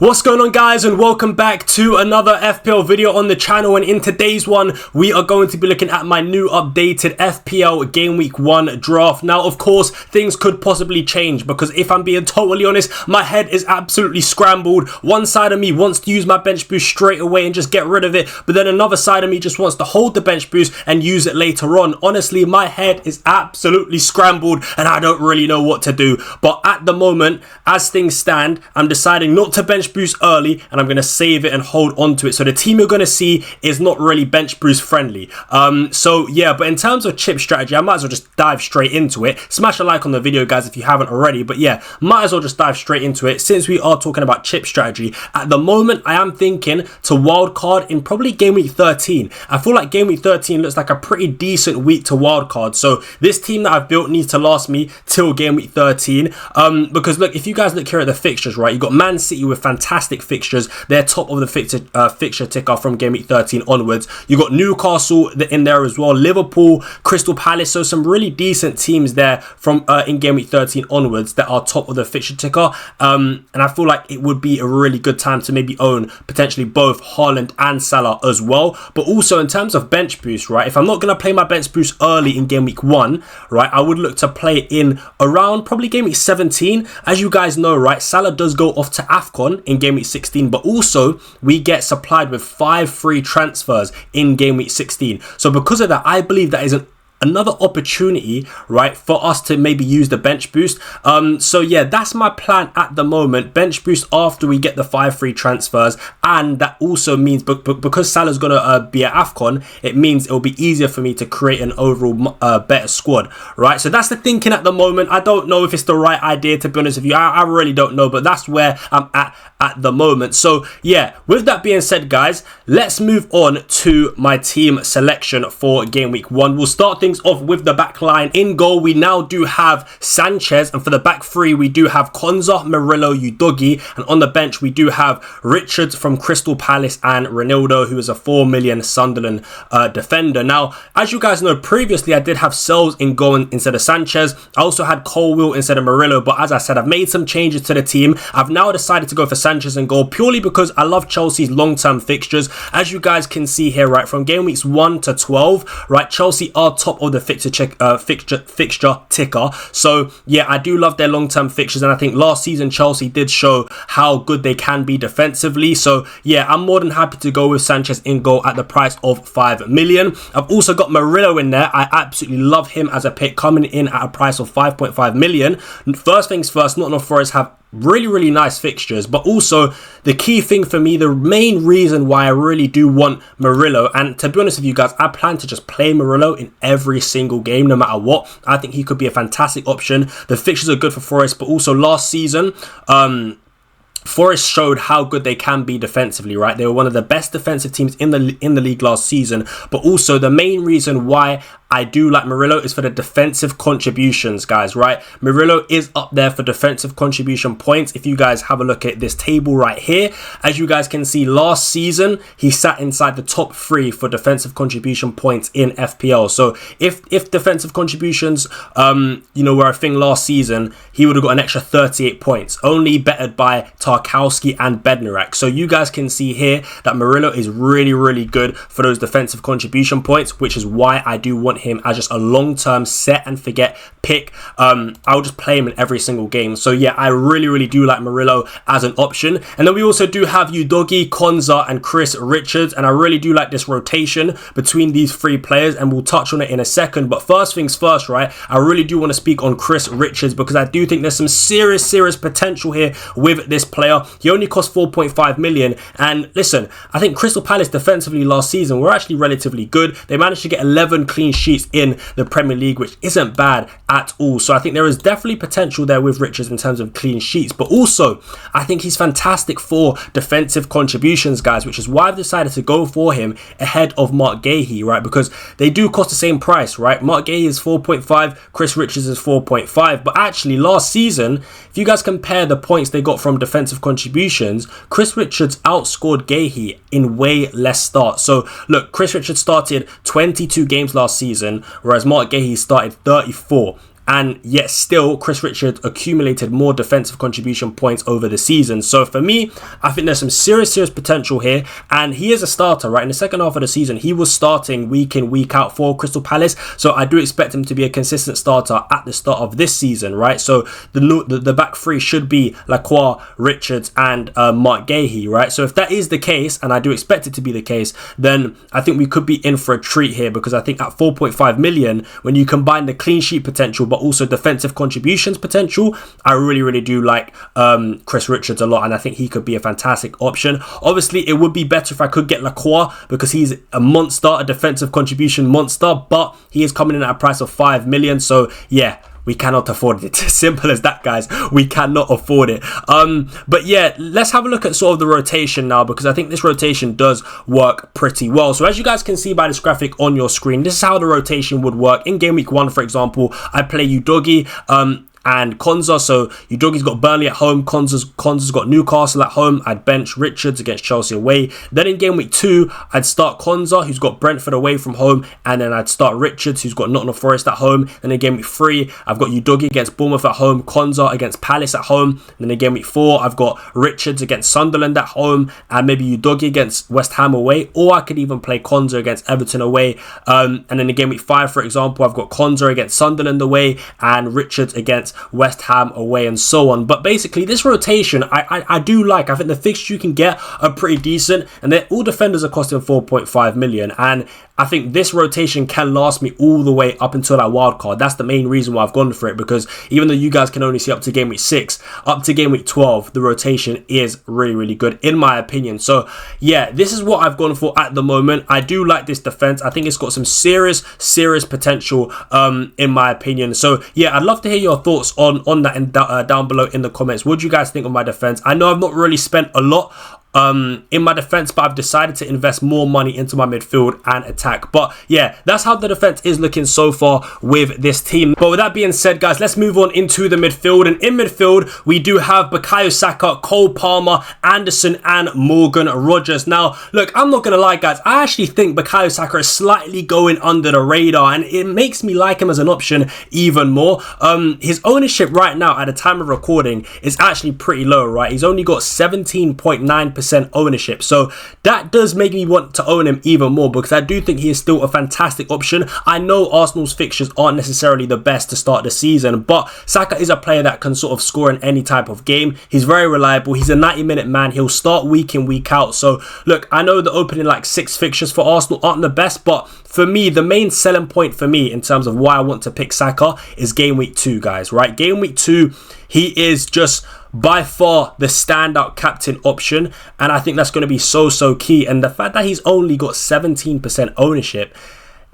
What's going on, guys, and welcome back to another FPL video on the channel. And in today's one, we are going to be looking at my new updated FPL Game Week 1 draft. Now, of course, things could possibly change because if I'm being totally honest, my head is absolutely scrambled. One side of me wants to use my bench boost straight away and just get rid of it, but then another side of me just wants to hold the bench boost and use it later on. Honestly, my head is absolutely scrambled and I don't really know what to do. But at the moment, as things stand, I'm deciding not to bench boost early and I'm going to save it and hold on to it. So the team you're going to see is not really bench boost friendly. So yeah, but in terms of chip strategy, I might as well just dive straight into it. Smash a like on the video, guys, if you haven't already. But yeah, might as well just dive straight into it since we are talking about chip strategy. At the moment, I am thinking to wildcard in probably game week 13. I feel like game week 13 looks like a pretty decent week to wildcard. So this team that I've built needs to last me till game week 13. Because look, if you guys look here at the fixtures, right, you got Man City with fantastic fixtures. They're top of the fixture ticker from game week 13 onwards. You got Newcastle in there as well, Liverpool, Crystal Palace. So some really decent teams there from in game week 13 onwards that are top of the fixture ticker. And I feel like it would be a really good time to maybe own potentially both Haaland and Salah as well. But also in terms of bench boost, right, if I'm not going to play my bench boost early in game week 1, right, I would look to play in around probably game week 17. As you guys know, right, Salah does go off to AFCON in game week 16, but also we get supplied with 5 free transfers in game week 16. So because of that, I believe that is another opportunity, right, for us to maybe use the bench boost. So yeah, that's my plan at the moment. Bench boost after we get the 5 free transfers, and that also means because Salah's gonna be at AFCON, it means it'll be easier for me to create an overall better squad, right? So that's the thinking at the moment. I don't know if it's the right idea, to be honest with you. I really don't know, but that's where I'm at the moment. So yeah, with that being said, guys, let's move on to my team selection for game week 1. We'll start things off with the back line. In goal, we now do have Sanchez, and for the back three, we do have Konza, Murillo, Udogie, and on the bench, we do have Richards from Crystal Palace and Ronaldo, who is a 4 million Sunderland defender. Now, as you guys know, previously, I did have Sells in goal instead of Sanchez. I also had Colwill instead of Murillo, but as I said, I've made some changes to the team. I've now decided to go for Sanchez in goal purely because I love Chelsea's long-term fixtures. As you guys can see here, right, from game weeks 1 to 12, right, Chelsea are top of the fixture ticker. So yeah, I do love their long-term fixtures, and I think last season Chelsea did show how good they can be defensively. So yeah, I'm more than happy to go with Sanchez in goal at the price of 5 million. I've also got Murillo in there. I absolutely love him as a pick, coming in at a price of 5.5 million. First things first, Nottingham Forest have really nice fixtures, but also the key thing for me, the main reason why I really do want Murillo, and to be honest with you guys, I plan to just play Murillo in every single game no matter what. I think he could be a fantastic option. The fixtures are good for Forest, but also last season Forest showed how good they can be defensively, right? They were one of the best defensive teams in the league last season. But also the main reason why I do like Murillo is for the defensive contributions, guys, right? Murillo is up there for defensive contribution points. If you guys have a look at this table right here, as you guys can see, last season he sat inside the top 3 for defensive contribution points in FPL. So if defensive contributions were a thing last season, he would have got an extra 38 points, only bettered by Tarkowski and Bednarek. So you guys can see here that Murillo is really good for those defensive contribution points, which is why I do want him as just a long-term set and forget pick. I'll just play him in every single game. So yeah, I really do like Murillo as an option. And then we also do have Udogie, Konza, and Chris Richards, and I really do like this rotation between these 3 players, and we'll touch on it in a second. But first things first, right, I really do want to speak on Chris Richards because I do think there's some serious potential here with this player. He only cost 4.5 million, and listen, I think Crystal Palace defensively last season were actually relatively good. They managed to get 11 clean sheets in the Premier League, which isn't bad at all. So I think there is definitely potential there with Richards in terms of clean sheets, but also I think he's fantastic for defensive contributions, guys, which is why I've decided to go for him ahead of Mark Gahey, right? Because they do cost the same price, right? Mark Gahey is 4.5, Chris Richards is 4.5, but actually last season, if you guys compare the points they got from defensive contributions, Chris Richards outscored Gahey in way less starts. So look, Chris Richards started 22 games last season, whereas Mark Gahey started 34. and yet still Chris Richards accumulated more defensive contribution points over the season. So for me, I think there's some serious potential here, and he is a starter, right? In the second half of the season, he was starting week in, week out for Crystal Palace, so I do expect him to be a consistent starter at the start of this season, right? So the back three should be Lacroix, Richards, and Mark Gahey, right? So if that is the case, and I do expect it to be the case, then I think we could be in for a treat here, because I think at 4.5 million, when you combine the clean sheet potential but also defensive contributions potential, I really do like Chris Richards a lot, and I think he could be a fantastic option. Obviously, it would be better if I could get Lacroix, because he's a monster, a defensive contribution monster, but he is coming in at a price of 5 million. So yeah, we cannot afford it. Simple as that, guys. We cannot afford it. But yeah, let's have a look at sort of the rotation now, because I think this rotation does work pretty well. So as you guys can see by this graphic on your screen, this is how the rotation would work. In game week 1, for example, I play Udogie and Konza. So Udogie's got Burnley at home, Konza's got Newcastle at home. I'd bench Richards against Chelsea away. Then in game week 2, I'd start Konza, who's got Brentford away from home, and then I'd start Richards, who's got Nottingham Forest at home. Then in game week 3, I've got Udogie against Bournemouth at home, Konza against Palace at home. Then in game week 4, I've got Richards against Sunderland at home, and maybe Udogie against West Ham away, or I could even play Konza against Everton away. And then in game week 5, for example, I've got Konza against Sunderland away, and Richards against West Ham away, and so on. But basically, this rotation I do like. I think the fixtures you can get are pretty decent, and they're all defenders are costing 4.5 million, and I think this rotation can last me all the way up until that wild card. That's the main reason why I've gone for it, because even though you guys can only see up to game week 6, up to game week 12, the rotation is really good in my opinion. So yeah, this is what I've gone for at the moment. I do like this defense. I think it's got some serious potential in my opinion. So yeah, I'd love to hear your thoughts on that down below in the comments. What do you guys think of my defense? I know I've not really spent a lot in my defense, but I've decided to invest more money into my midfield and attack. But yeah, that's how the defense is looking so far with this team. But with that being said, guys, let's move on into the midfield. And in midfield, we do have Bukayo Saka, Cole Palmer, Anderson, and Morgan Rogers. Now look, I'm not gonna lie, guys, I actually think Bukayo Saka is slightly going under the radar, and it makes me like him as an option even more. His ownership right now at the time of recording is actually pretty low, right? He's only got 17.9% ownership, so that does make me want to own him even more, because I do think he is still a fantastic option. I know Arsenal's fixtures aren't necessarily the best to start the season, but Saka is a player that can sort of score in any type of game. He's very reliable. He's a 90-minute man. He'll start week in, week out. So look, I know the opening 6 fixtures for Arsenal aren't the best, but for me, the main selling point for me in terms of why I want to pick Saka is game week 2, guys, right? Game week 2, he is just by far the standout captain option, and I think that's going to be so key. And the fact that he's only got 17% ownership,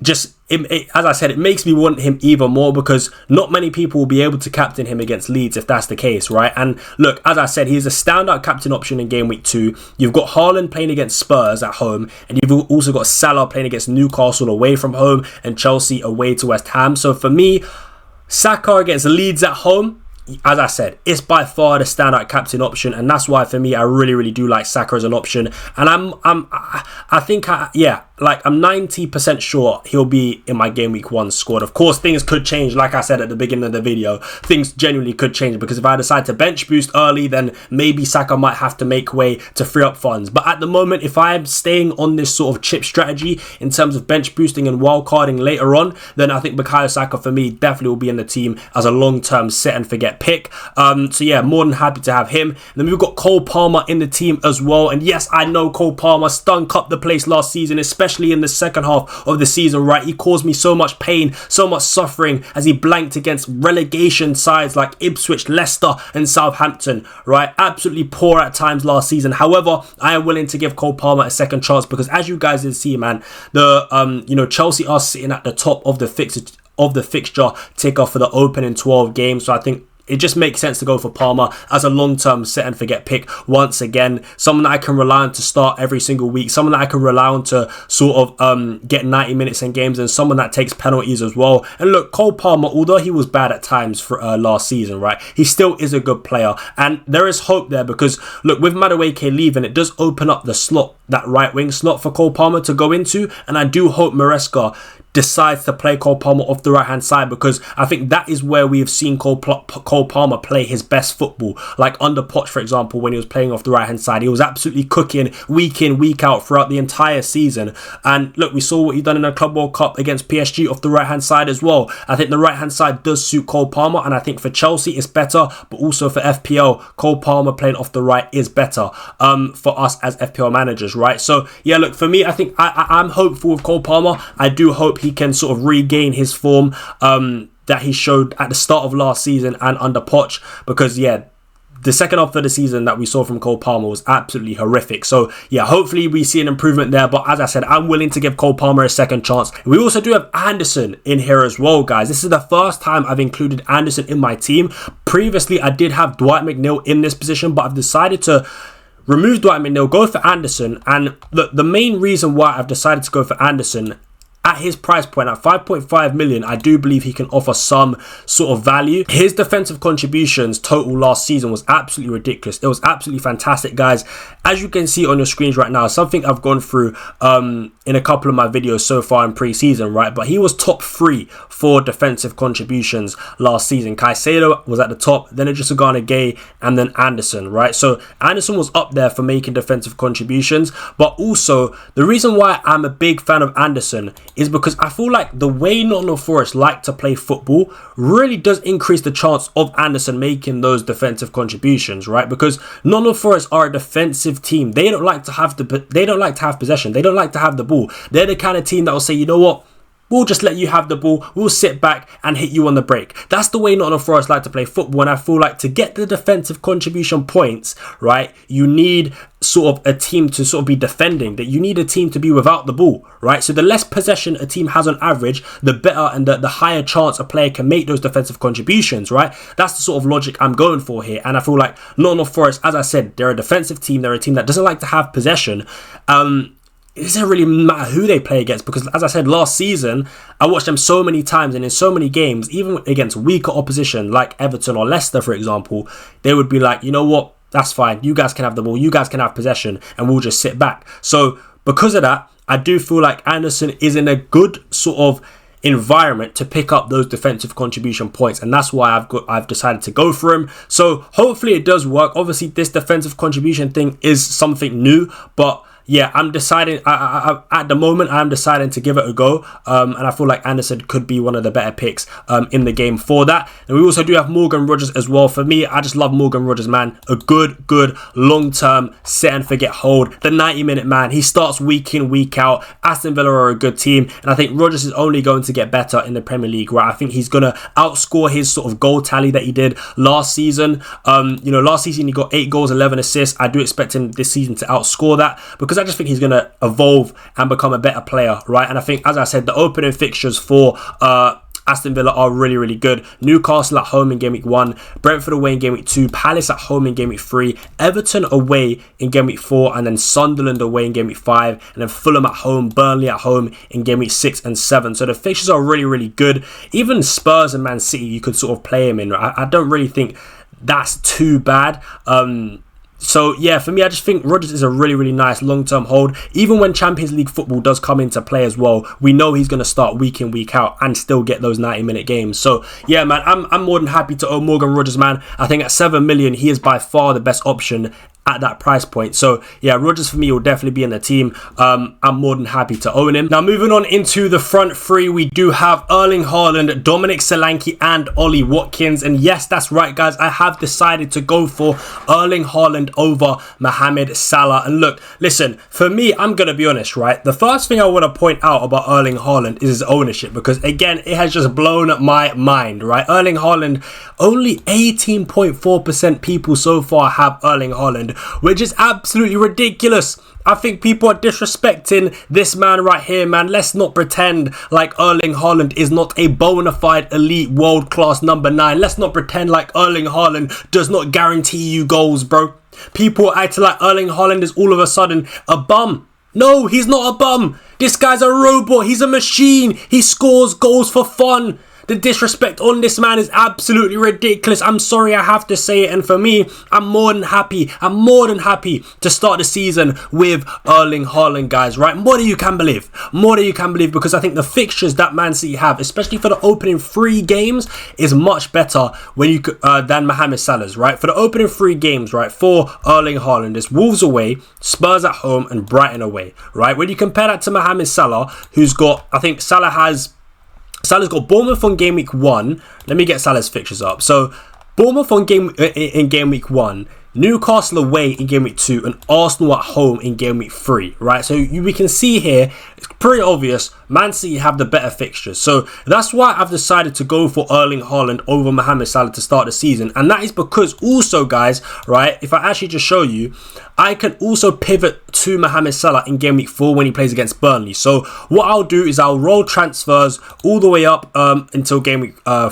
just as I said, it makes me want him even more, because not many people will be able to captain him against Leeds if that's the case, right? And look, as I said, he's a standout captain option in game week 2. You've got Haaland playing against Spurs at home, and you've also got Salah playing against Newcastle away from home, and Chelsea away to West Ham. So for me, Saka against Leeds at home, as I said, it's by far the standout captain option, and that's why for me I really do like Saka as an option. And I think I'm 90% sure he'll be in my game week 1 squad. Of course, things could change, like I said at the beginning of the video. Things genuinely could change, because if I decide to bench boost early, then maybe Saka might have to make way to free up funds. But at the moment, if I'm staying on this sort of chip strategy in terms of bench boosting and wildcarding later on, then I think Bukayo Saka for me definitely will be in the team as a long-term set and forget pick. So yeah, more than happy to have him. And then we've got Cole Palmer in the team as well. And yes, I know Cole Palmer stunk up the place last season, especially in the second half of the season, right? He caused me so much pain, so much suffering, as he blanked against relegation sides like Ipswich, Leicester, and Southampton, right? Absolutely poor at times last season. However, I am willing to give Cole Palmer a second chance, because as you guys did see, man, the Chelsea are sitting at the top of the fixture ticker for the opening 12 games. So I think it just makes sense to go for Palmer as a long-term set and forget pick once again. Someone that I can rely on to start every single week. Someone that I can rely on to sort of get 90 minutes in games, and someone that takes penalties as well. And look, Cole Palmer, although he was bad at times for last season, right, he still is a good player. And there is hope there, because look, with Madueke leaving, it does open up the slot, that right wing slot for Cole Palmer to go into. And I do hope Maresca decides to play Cole Palmer off the right hand side, because I think that is where we have seen Cole Palmer play his best football. Like under Poch, for example, when he was playing off the right hand side, he was absolutely cooking week in, week out throughout the entire season. And look, we saw what he done in the Club World Cup against PSG off the right hand side as well. I think the right hand side does suit Cole Palmer, and I think for Chelsea it's better, but also for FPL, Cole Palmer playing off the right is better for us as FPL managers, right? So yeah, look, for me, I think I'm hopeful with Cole Palmer. I do hope he can sort of regain his form that he showed at the start of last season and under Poch, because yeah, the second half of the season that we saw from Cole Palmer was absolutely horrific. So yeah, hopefully we see an improvement there. But as I said, I'm willing to give Cole Palmer a second chance. We also do have Anderson in here as well, guys. This is the first time I've included Anderson in my team. Previously, I did have Dwight McNeil in this position, but I've decided to remove Dwight McNeil, go for Anderson. And look, the main reason why I've decided to go for Anderson, at his price point, at 5.5 million, I do believe he can offer some sort of value. His defensive contributions total last season was absolutely ridiculous. It was absolutely fantastic, guys. As you can see on your screens right now, something I've gone through in a couple of my videos so far in pre-season, right? But he was top 3 for defensive contributions last season. Caicedo was at the top, then Idrissa Gay, and then Anderson, right? So Anderson was up there for making defensive contributions. But also, the reason why I'm a big fan of Anderson is because I feel like the way Nottingham Forest like to play football really does increase the chance of Anderson making those defensive contributions, right? Because Nottingham Forest are a defensive team. They don't like to have possession. They don't like to have the ball. They're the kind of team that will say, you know what? We'll just let you have the ball. We'll sit back and hit you on the break. That's the way Nottingham Forest like to play football. And I feel like to get the defensive contribution points, right, you need sort of a team to sort of be defending. That you need a team to be without the ball, right? So the less possession a team has on average, the better and the higher chance a player can make those defensive contributions, right? That's the sort of logic I'm going for here. And I feel like Nottingham Forest, as I said, they're a defensive team. They're a team that doesn't like to have possession. It doesn't really matter who they play against, because as I said last season, I watched them so many times, and in so many games, even against weaker opposition like Everton or Leicester, for example, they would be like, you know what, that's fine, you guys can have the ball, you guys can have possession, and we'll just sit back. So because of that, I do feel like Anderson is in a good sort of environment to pick up those defensive contribution points, and that's why I've decided to go for him. So hopefully it does work. Obviously this defensive contribution thing is something new, but yeah, I'm deciding, at the moment, I'm deciding to give it a go. And I feel like Anderson could be one of the better picks in the game for that. And we also do have Morgan Rogers as well. For me, I just love Morgan Rogers, man. A good, long-term set and forget hold. The 90-minute man. He starts week in, week out. Aston Villa are a good team. And I think Rogers is only going to get better in the Premier League, right? I think he's going to outscore his sort of goal tally that he did last season. Last season he got 8 goals, 11 assists. I do expect him this season to outscore that, because I just think he's going to evolve and become a better player, right? And I think, as I said, the opening fixtures for Aston Villa are really good. Newcastle at home in Game Week 1, Brentford away in Game Week 2, Palace at home in Game Week 3, Everton away in Game Week 4, and then Sunderland away in Game Week 5, and then Fulham at home, Burnley at home in Game Week 6 and 7. So the fixtures are really good. Even Spurs and Man City, you could sort of play him in. I don't really think that's too bad. So yeah, for me, I just think Rodgers is a really nice long-term hold. Even when Champions League football does come into play as well, we know he's going to start week in, week out and still get those 90-minute games. So yeah, man, I'm more than happy to own Morgan Rogers, man. I think at 7 million, he is by far the best option at that price point. So yeah, Rodgers for me will definitely be in the team. I'm more than happy to own him. Now moving on into the front three, we do have Erling Haaland, Dominic Solanke and Ollie Watkins. And yes, that's right, guys, I have decided to go for Erling Haaland over Mohamed Salah. And look, listen, for me, I'm gonna be honest, right? The first thing I want to point out about Erling Haaland is his ownership, because again, it has just blown my mind, right? Erling Haaland, only 18.4% people so far have Erling Haaland, which is absolutely ridiculous. I think people are disrespecting this man right here, man. Let's not pretend like Erling Haaland is not a bona fide elite world-class number 9. Let's not pretend like Erling Haaland does not guarantee you goals, bro. People acting like Erling Haaland is all of a sudden a bum. No, he's not a bum. This guy's a robot. He's a machine. He scores goals for fun. The disrespect on this man is absolutely ridiculous. I'm sorry I have to say it. And for me, I'm more than happy to start the season with Erling Haaland, guys, right? More than you can believe. More than you can believe, because I think the fixtures that Man City have, especially for the opening 3 games, is much better when you than Mohamed Salah's, right? For the opening 3 games, right, for Erling Haaland, it's Wolves away, Spurs at home, and Brighton away, right? When you compare that to Mohamed Salah, who's got, I think Salah's got Bournemouth on game week 1. Let me get Salah's fixtures up. So Bournemouth on in game week 1, Newcastle away in game week 2, and Arsenal at home in game week 3, right? So we can see here, it's pretty obvious, Man City have the better fixtures. So that's why I've decided to go for Erling Haaland over Mohamed Salah to start the season. And that is because also, guys, right, if I actually just show you, I can also pivot to Mohamed Salah in game week 4 when he plays against Burnley. So what I'll do is I'll roll transfers all the way up until game week 4. And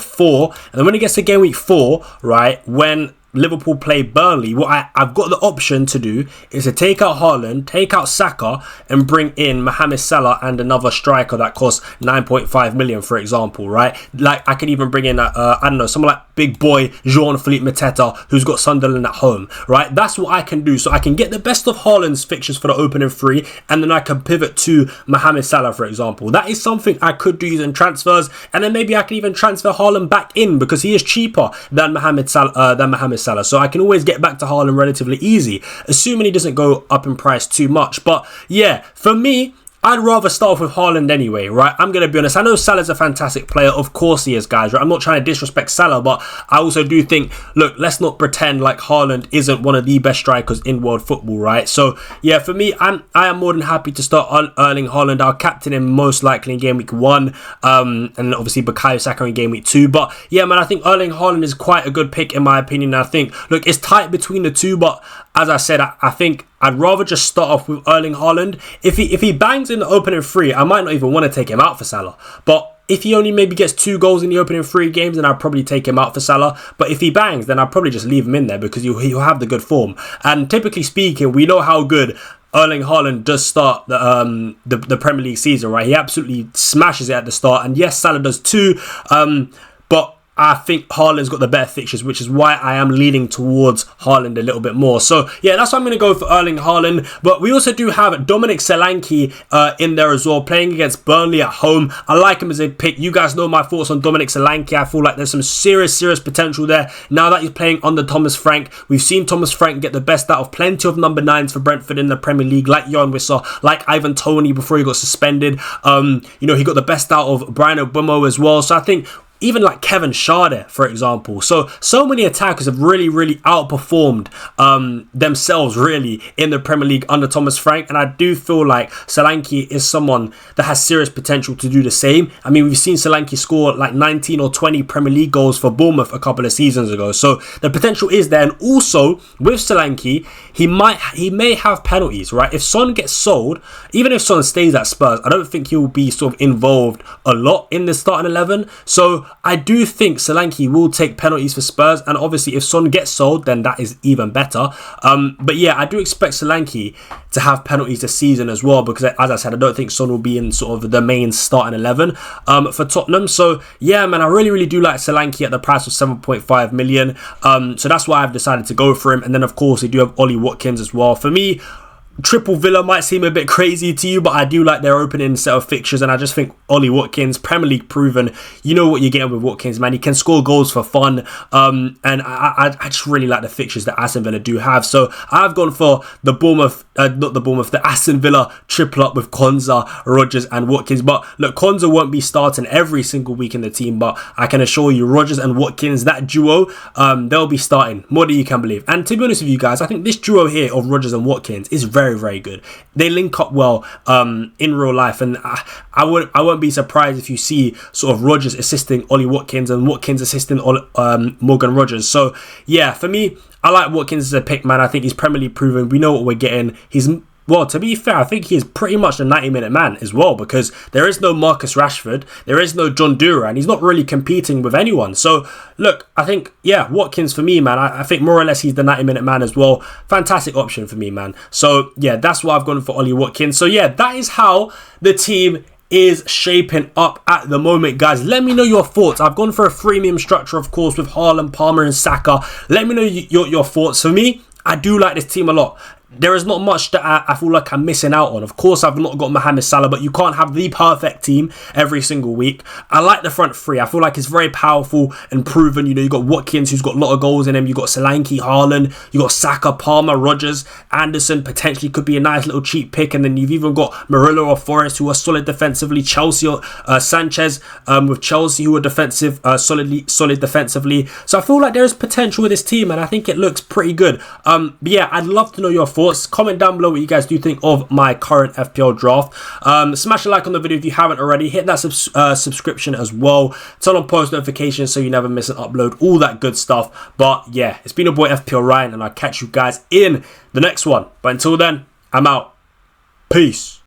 then when it gets to game week 4, right, when Liverpool play Burnley, what I've got the option to do is to take out Haaland, take out Saka, and bring in Mohamed Salah and another striker that costs 9.5 million, for example, right? Like, I could even bring in, I don't know, someone like big boy Jean-Philippe Mateta, who's got Sunderland at home, right? That's what I can do. So I can get the best of Haaland's fixtures for the opening 3, and then I can pivot to Mohamed Salah, for example. That is something I could do using transfers, and then maybe I can even transfer Haaland back in because he is cheaper than Mohamed Salah. So I can always get back to Haaland relatively easy, assuming he doesn't go up in price too much. But yeah, for me, I'd rather start off with Haaland anyway, right? I'm going to be honest. I know Salah's a fantastic player. Of course he is, guys, right? I'm not trying to disrespect Salah, but I also do think, look, let's not pretend like Haaland isn't one of the best strikers in world football, right? So, yeah, for me, I am more than happy to start Erling Haaland. I'll captain him most likely in game week 1, and obviously Bukayo Saka in game week 2. But, yeah, man, I think Erling Haaland is quite a good pick in my opinion. I think, look, it's tight between the two, but as I said, I think I'd rather just start off with Erling Haaland. If he bangs in the opening 3, I might not even want to take him out for Salah. But if he only maybe gets 2 goals in the opening 3 games, then I'd probably take him out for Salah. But if he bangs, then I'd probably just leave him in there because he'll have the good form. And typically speaking, we know how good Erling Haaland does start the Premier League season, right? He absolutely smashes it at the start. And yes, Salah does too. But I think Haaland's got the better fixtures, which is why I am leaning towards Haaland a little bit more. So, yeah, that's why I'm going to go for Erling Haaland. But we also do have Dominic Solanke in there as well, playing against Burnley at home. I like him as a pick. You guys know my thoughts on Dominic Solanke. I feel like there's some serious potential there. Now that he's playing under Thomas Frank, we've seen Thomas Frank get the best out of plenty of number 9s for Brentford in the Premier League, like Jan Wissa, like Ivan Toney before he got suspended. You know, he got the best out of Brian Obama as well. So I think even like Kevin Schade, for example. So many attackers have really outperformed themselves really in the Premier League under Thomas Frank, and I do feel like Solanke is someone that has serious potential to do the same. I mean, we've seen Solanke score like 19 or 20 Premier League goals for Bournemouth a couple of seasons ago, so the potential is there. And also with Solanke, he may have penalties, right? If Son gets sold, even if Son stays at Spurs, I don't think he'll be sort of involved a lot in the starting 11. So I do think Solanke will take penalties for Spurs, and obviously if Son gets sold, then that is even better. But yeah, I do expect Solanke to have penalties this season as well, because as I said, I don't think Son will be in sort of the main starting 11 for Tottenham. So yeah, man, I really do like Solanke at the price of 7.5 million. So that's why I've decided to go for him. And then of course we do have Ollie Watkins as well. For me, Triple Villa might seem a bit crazy to you, but I do like their opening set of fixtures, and I just think Ollie Watkins, Premier League proven, you know what you're getting with Watkins, man. He can score goals for fun, and I just really like the fixtures that Aston Villa do have. So I've gone for the Aston Villa triple up with Konza, Rodgers and Watkins. But look, Konza won't be starting every single week in the team, but I can assure you Rodgers and Watkins, that duo, they'll be starting more than you can believe. And to be honest with you guys, I think this duo here of Rodgers and Watkins is very good. They link up well in real life, and I won't be surprised if you see sort of Rodgers assisting Ollie Watkins and Watkins assisting Morgan Rodgers. So yeah, for me, I like Watkins as a pick, man. I think he's Premier League proven. We know what we're getting. Well, to be fair, I think he's pretty much a 90-minute man as well, because there is no Marcus Rashford, there is no John Dura, and he's not really competing with anyone. So, look, I think, yeah, Watkins for me, man, I think more or less he's the 90-minute man as well. Fantastic option for me, man. So, yeah, that's why I've gone for Ollie Watkins. So, yeah, that is how the team is shaping up at the moment, guys. Let me know your thoughts. I've gone for a freemium structure, of course, with Haaland, Palmer and Saka. Let me know your thoughts. For me, I do like this team a lot. There is not much that I feel like I'm missing out on. Of course, I've not got Mohamed Salah, but you can't have the perfect team every single week. I like the front three. I feel like it's very powerful and proven. You know, you got Watkins, who's got a lot of goals in him. You got Solanke, Haaland. You got Saka, Palmer, Rodgers, Anderson. Potentially could be a nice little cheap pick. And then you've even got Murillo or Forest, who are solid defensively. Chelsea, Sanchez with Chelsea, who are solid defensively. So I feel like there is potential with this team, and I think it looks pretty good. But yeah, I'd love to know your thoughts. Comment down below what you guys do think of my current FPL draft. Smash a like on the video if you haven't already. Hit that subscription as well. Turn on post notifications so you never miss an upload. All that good stuff. But yeah, it's been your boy FPL Ryan, and I'll catch you guys in the next one. But until then, I'm out. Peace.